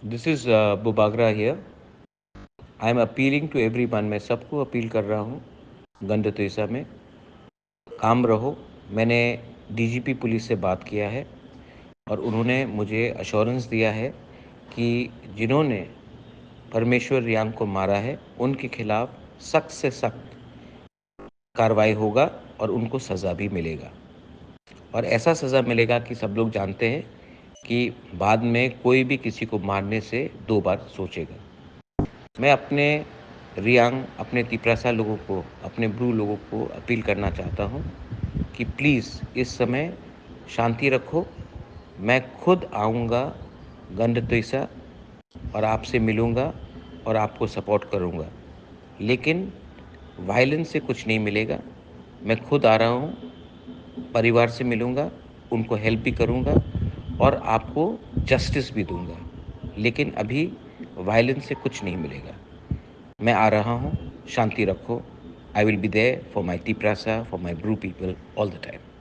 This is Bubagra here. I am appealing to everyone. मैं सबको appeal कर रहा हूँ गंड तेसा में काम रहो। मैंने डीजीपी पुलिस से बात किया है और उन्होंने मुझे अश्योरेंस दिया है कि जिन्होंने परमेश्वर रियांग को मारा है उनके खिलाफ सख्त से सख्त कार्रवाई होगा और उनको सज़ा भी मिलेगा। और ऐसा सज़ा मिलेगा कि सब लोग जानते हैं कि बाद में कोई भी किसी को मारने से 2 बार सोचेगा। मैं अपने रियांग, अपने तिपरासा लोगों को, अपने ब्रू लोगों को अपील करना चाहता हूँ कि प्लीज़ इस समय शांति रखो। मैं खुद आऊँगा गंडतोइसा और आपसे मिलूँगा और आपको सपोर्ट करूँगा, लेकिन वायलेंस से कुछ नहीं मिलेगा। मैं खुद आ रहा हूँ, परिवार से मिलूँगा, उनको हेल्प भी करूँगा और आपको जस्टिस भी दूँगा, लेकिन अभी वायलेंस से कुछ नहीं मिलेगा। मैं आ रहा हूँ, शांति रखो। I will be there for my Tiprasa, for my Bru people all the time.